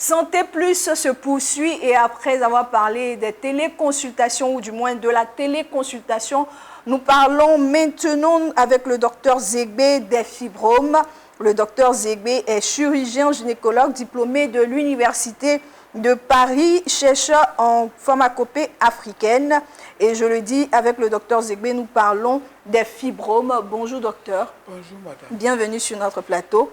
Santé Plus se poursuit et après avoir parlé des téléconsultations ou du moins de la téléconsultation, nous parlons maintenant avec le docteur Zegbé des fibromes. Le docteur Zegbé est chirurgien gynécologue diplômé de l'Université de Paris, chercheur en pharmacopée africaine. Et je le dis, avec le docteur Zegbé, nous parlons des fibromes. Bonjour docteur. Bonjour madame. Bienvenue sur notre plateau.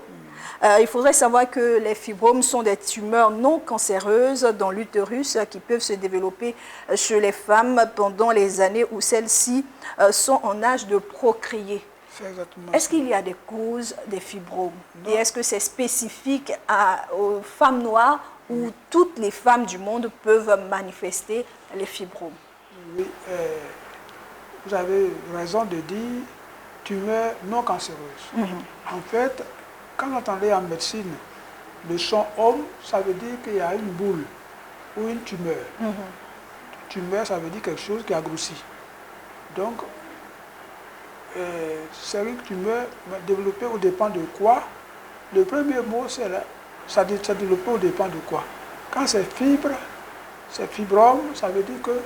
Il faudrait savoir que les fibromes sont des tumeurs non cancéreuses dans l'utérus qui peuvent se développer chez les femmes pendant les années où celles-ci sont en âge de procréer. Est-ce qu'il y a des causes des fibromes? Et est-ce que c'est spécifique aux femmes noires ou toutes les femmes du monde peuvent manifester les fibromes? Oui, vous avez raison de dire tumeurs non cancéreuses. En fait, quand vous entendez en médecine le son homme, ça veut dire qu'il y a une boule ou une tumeur. Tumeur, ça veut dire quelque chose qui a grossi. Donc, c'est une tumeur développée au dépend de quoi? Le premier mot, c'est là, ça développé au dépend de quoi? Quand c'est fibre, c'est fibrome, ça veut dire que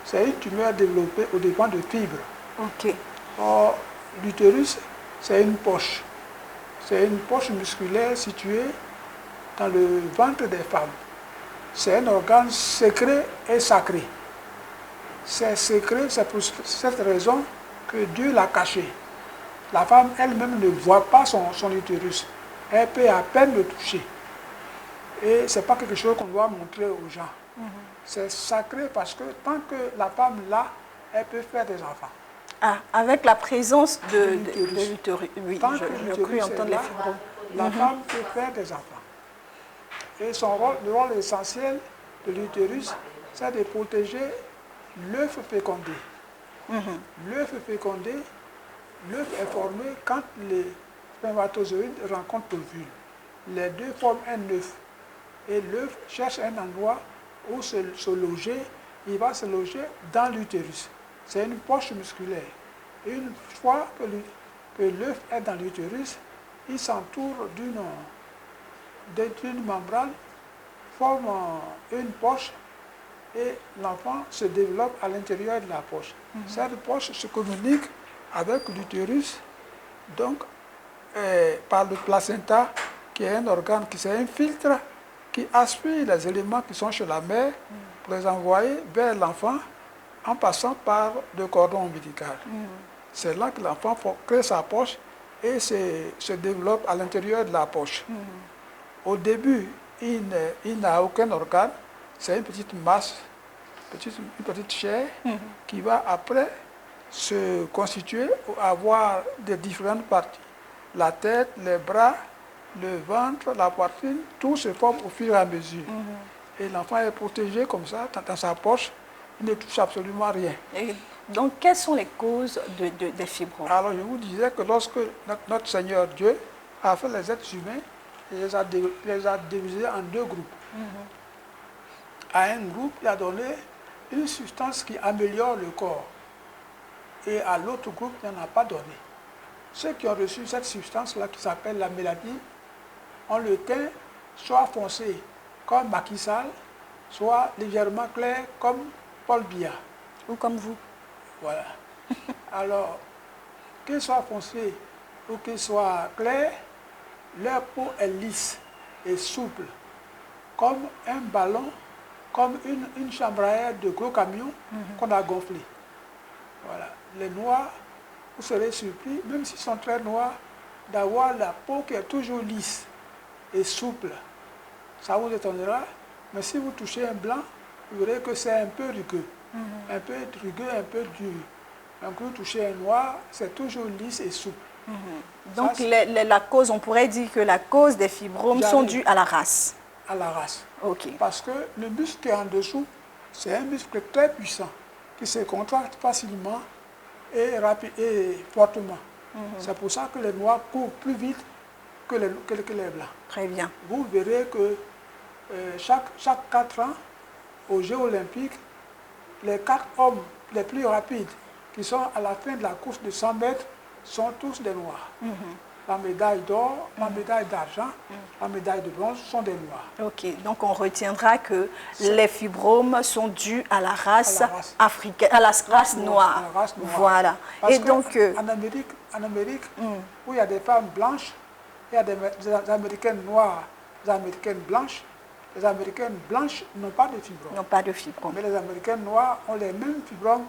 c'est une tumeur développée au dépend de fibres. Ok. Or, l'utérus, c'est une poche. C'est une poche musculaire située dans le ventre des femmes. C'est un organe secret et sacré. C'est secret, c'est pour cette raison que Dieu l'a caché. La femme elle-même ne voit pas son utérus. Elle peut à peine le toucher. Et ce n'est pas quelque chose qu'on doit montrer aux gens. C'est sacré parce que tant que la femme l'a, elle peut faire des enfants. Ah, avec la présence de l'utérus. Oui, je cru entendre les fibromes. La femme peut faire des enfants. Et le rôle essentiel de l'utérus, c'est de protéger l'œuf fécondé. L'œuf fécondé, l'œuf est formé quand les spermatozoïdes rencontrent l'ovule. Les deux forment un œuf. Et l'œuf cherche un endroit où se loger. Il va se loger dans l'utérus. C'est une poche musculaire. Et une fois que l'œuf est dans l'utérus, il s'entoure d'une membrane, forme une poche et l'enfant se développe à l'intérieur de la poche. Cette poche se communique avec l'utérus, donc par le placenta, qui est un organe, qui c'est un filtre qui aspire les éléments qui sont chez la mère pour les envoyer vers l'enfant en passant par le cordon ombilical. C'est là que l'enfant crée sa poche et se développe à l'intérieur de la poche. Au début, il n'a aucun organe, c'est une petite masse, une petite chair qui va après se constituer, avoir des différentes parties. La tête, les bras, le ventre, la poitrine, tout se forme au fur et à mesure. Et l'enfant est protégé comme ça, dans sa poche, il ne touche absolument rien. Et donc, quelles sont les causes des fibromes? Alors, je vous disais que lorsque notre Seigneur Dieu a fait les êtres humains, il les a divisés en deux groupes. À un groupe, il a donné une substance qui améliore le corps. Et à l'autre groupe, il n'en a pas donné. Ceux qui ont reçu cette substance-là, qui s'appelle la mélanine, ont le teint soit foncé, comme Macky Sall, soit légèrement clair, comme Paul Biya. Ou comme vous. Voilà. Alors, qu'il soit foncé ou qu'il soit clair, leur peau est lisse et souple, comme un ballon, comme une chambre à air de gros camion qu'on a gonflé. Voilà. Les noirs, vous serez surpris, même s'ils sont très noirs, d'avoir la peau qui est toujours lisse et souple. Ça vous étonnera, mais si vous touchez un blanc, vous verrez que c'est un peu rugueux. Un peu rugueux, un peu dur. Donc vous touchez un noir, c'est toujours lisse et souple. Donc la cause, on pourrait dire que la cause des fibromes sont dues à la race. À la race. Ok. Parce que le muscle qui est en dessous, c'est un muscle très puissant, qui se contracte facilement et fortement. C'est pour ça que les noirs courent plus vite que les blancs. Très bien. Vous verrez que chaque 4 ans, aux Jeux olympiques, les 4 hommes les plus rapides qui sont à la fin de la course de 100 mètres sont tous des noirs. la médaille d'or, la médaille d'argent, la médaille de bronze sont des noirs. Ok, donc on retiendra que les fibromes sont dus à la race africaine, à la race noire. À la race noire. Voilà. Parce Et donc, en Amérique, où il y a des femmes blanches, il y a des Américaines noires, des Américaines blanches. Les Américaines blanches n'ont pas de fibromes. N'ont pas de fibromes. Mais les Américaines noires ont les mêmes fibromes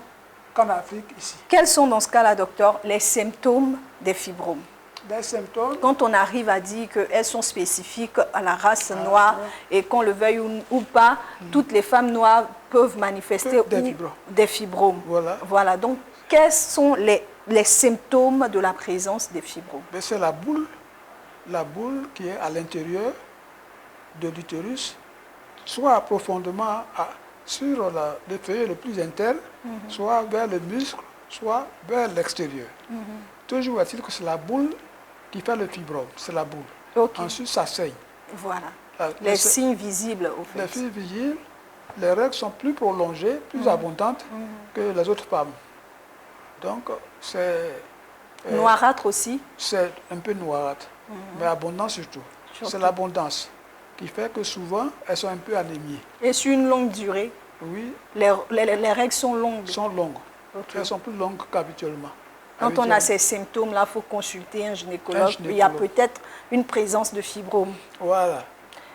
qu'en Afrique ici. Quels sont dans ce cas-là, docteur, les symptômes des fibromes? Des symptômes. Quand on arrive à dire qu'elles sont spécifiques à la race noire et qu'on le veuille ou pas, toutes les femmes noires peuvent manifester des fibromes. Voilà. Donc, quels sont les symptômes de la présence des fibromes? C'est la boule qui est à l'intérieur de l'utérus, soit profondément sur le feuillet le plus interne, soit vers le muscle, soit vers l'extérieur. Toujours est-il que c'est la boule qui fait le fibrome, c'est la boule. Okay. Ensuite, ça saigne. Voilà. Les signes visibles, au fait. Les signes visibles, les règles sont plus prolongées, plus abondantes que les autres femmes. Donc, c'est... noirâtre aussi? C'est un peu noirâtre, mais abondant surtout. C'est l'abondance qui fait que souvent, elles sont un peu anémiées. Et sur une longue durée? Oui. Les règles sont longues? Sont longues. Okay. Elles sont plus longues qu'habituellement. Quand on a ces symptômes-là, il faut consulter un gynécologue. Il y a peut-être une présence de fibromes. Voilà.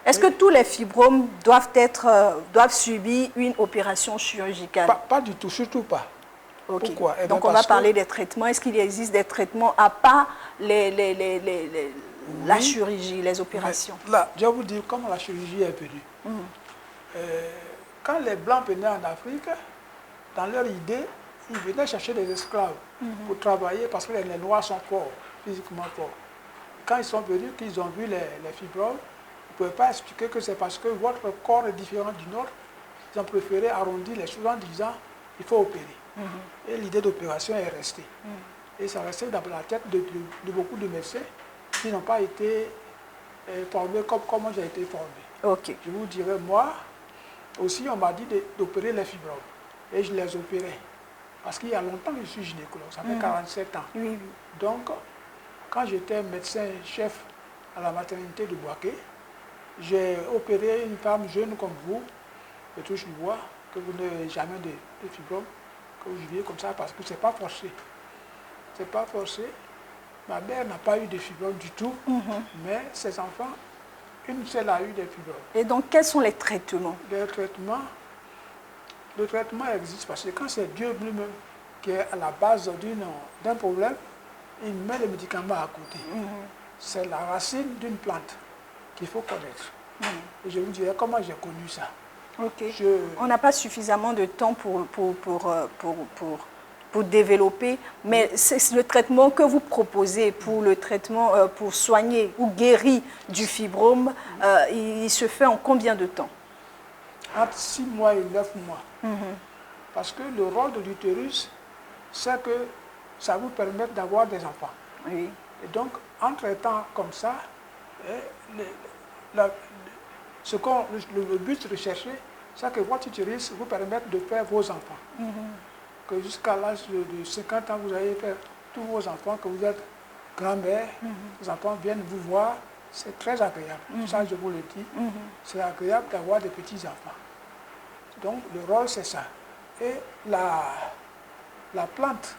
Est-ce que tous les fibromes doivent subir une opération chirurgicale? Pas du tout, surtout pas. Okay. Pourquoi? Donc on va parler des traitements. Est-ce qu'il existe des traitements à part la chirurgie, les opérations? Là, je vais vous dire comment la chirurgie est venue. Quand les Blancs venaient en Afrique, dans leur idée, ils venaient chercher des esclaves pour travailler parce que les Noirs sont forts, physiquement forts. Quand ils sont venus, qu'ils ont vu les fibromes, ils ne pouvaient pas expliquer que c'est parce que votre corps est différent du nôtre. Ils ont préféré arrondir les choses en disant il faut opérer. Et l'idée d'opération est restée. Et ça restait dans la tête de beaucoup de médecins qui n'ont pas été formés comme moi j'ai été formé. Okay. Je vous dirais, moi aussi, on m'a dit d'opérer les fibromes. Et je les opérais. Parce qu'il y a longtemps que je suis gynécologue, ça fait 47 ans. Oui. Donc, quand j'étais médecin-chef à la maternité de Boaké, j'ai opéré une femme jeune comme vous, je touche du bois, que vous n'avez jamais de fibromes, que vous viviez comme ça parce que ce n'est pas forcé. Ce n'est pas forcé. Ma mère n'a pas eu de fibromes du tout, mais ses enfants, une seule a eu des fibromes. Et donc, quels sont les traitements? Le traitement existe parce que quand c'est Dieu lui-même qui est à la base d'un problème, il met les médicaments à côté. C'est la racine d'une plante qu'il faut connaître. Et je vous dirai comment j'ai connu ça. Okay. On n'a pas suffisamment de temps pour développer, mais c'est le traitement que vous proposez pour le traitement, pour soigner ou guérir du fibrome, il se fait en combien de temps? Entre 6 mois et 9 mois. Parce que le rôle de l'utérus, c'est que ça vous permet d'avoir des enfants. Oui. Et donc, en traitant comme ça, le but recherché, c'est que votre utérus vous permette de faire vos enfants. Que jusqu'à l'âge de 50 ans, vous allez faire tous vos enfants, que vous êtes grand-mère, vos enfants viennent vous voir, c'est très agréable. Ça, je vous le dis, c'est agréable d'avoir des petits-enfants. Donc, le rôle, c'est ça. Et la plante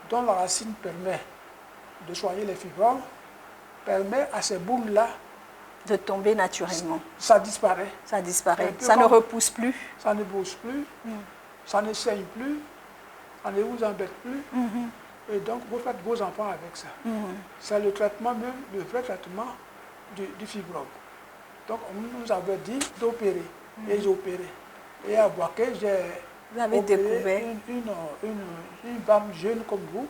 dont la racine permet de soigner les fibromes, permet à ces boules-là de tomber naturellement. Ça disparaît. Ça disparaît. Ça ne repousse plus. Ça ne bouge plus. Ça ne saigne plus. Ça ne vous embête plus. Et donc, vous faites vos enfants avec ça. C'est le traitement même, le vrai traitement du fibrome. Donc, on nous avait dit d'opérer. Et j'ai opéré. Et à Boaké, j'ai opéré une femme jeune comme vous.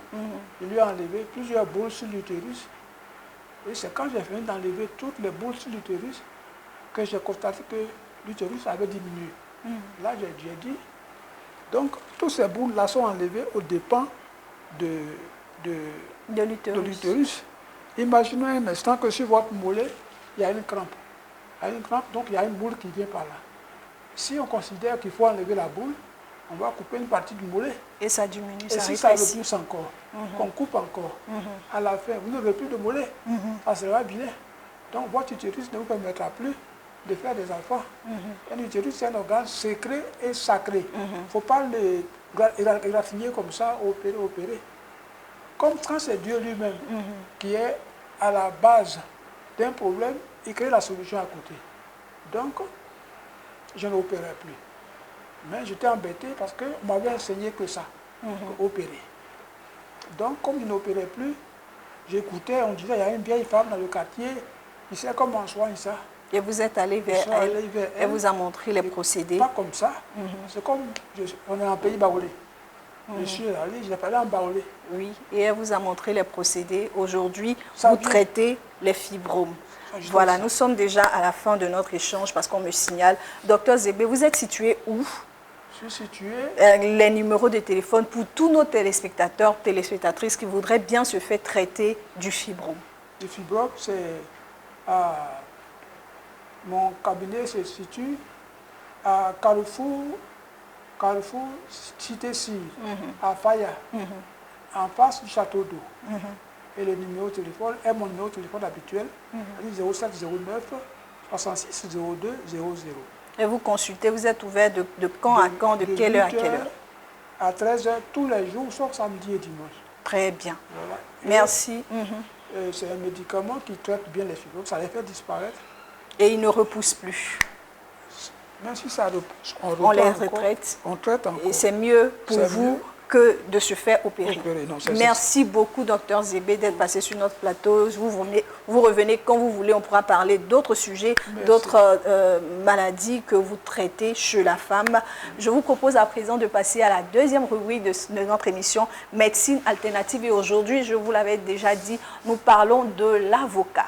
Je lui ai enlevé plusieurs boules sur l'utérus. Et c'est quand j'ai fini d'enlever toutes les boules sur l'utérus que j'ai constaté que l'utérus avait diminué. Là, j'ai dit, donc, toutes ces boules-là sont enlevées aux dépens de l'utérus. Imaginez un instant que sur votre mollet, il y a une crampe. Il y a une crampe, donc il y a une boule qui vient par là. Si on considère qu'il faut enlever la boule, on va couper une partie du mollet. Et ça diminue, Et ça si ça rétrécit. repousse encore, qu'on coupe encore, à la fin, vous n'aurez plus de mollet. Ça sera bien. Donc votre utérus ne vous permettra plus de faire des enfants. Un utérus, c'est un organe secret et sacré. Il ne faut pas le graffiner comme ça, opérer. Comme quand c'est Dieu lui-même qui est à la base d'un problème, il crée la solution à côté. Donc, je n'opérais plus. Mais j'étais embêté parce qu'on m'avait enseigné que ça, opérer. Donc, comme je n'opérais plus, j'écoutais, on disait, il y a une vieille femme dans le quartier, il sait comment on soigne ça. Et vous êtes allé vers elle, elle vous a montré les procédés. Pas comme ça, c'est comme, on est en pays baoulé. Je suis allé, je n'ai pas allé en baoulé. Oui, et elle vous a montré les procédés. Aujourd'hui, vous traitez les fibromes. Voilà, nous sommes déjà à la fin de notre échange parce qu'on me signale. Docteur Zébé, vous êtes situé où? Je suis situé... Les numéros de téléphone pour tous nos téléspectateurs, téléspectatrices qui voudraient bien se faire traiter du fibrome. Le fibrome, c'est... mon cabinet se situe à Carrefour Cité-Cyr, à Faya, en face du château d'eau. Et le numéro de téléphone est mon numéro de téléphone habituel, 0709 66 02 00. Et vous consultez, vous êtes ouvert de quand à quand, de quelle heure à quelle heure? À 13h tous les jours, sauf samedi et dimanche. Très bien. Voilà. Merci. C'est un médicament qui traite bien les fibromes, ça les fait disparaître. Et il ne repousse plus. Même si ça repousse, on les retraite. On traite encore. Et c'est mieux pour vous que de se faire opérer. Merci beaucoup, docteur Zébé, d'être passé sur notre plateau. Vous revenez quand vous voulez. On pourra parler d'autres sujets, d'autres maladies que vous traitez chez la femme. Je vous propose à présent de passer à la deuxième rubrique de notre émission Médecine alternative. Et aujourd'hui, je vous l'avais déjà dit, nous parlons de l'avocat.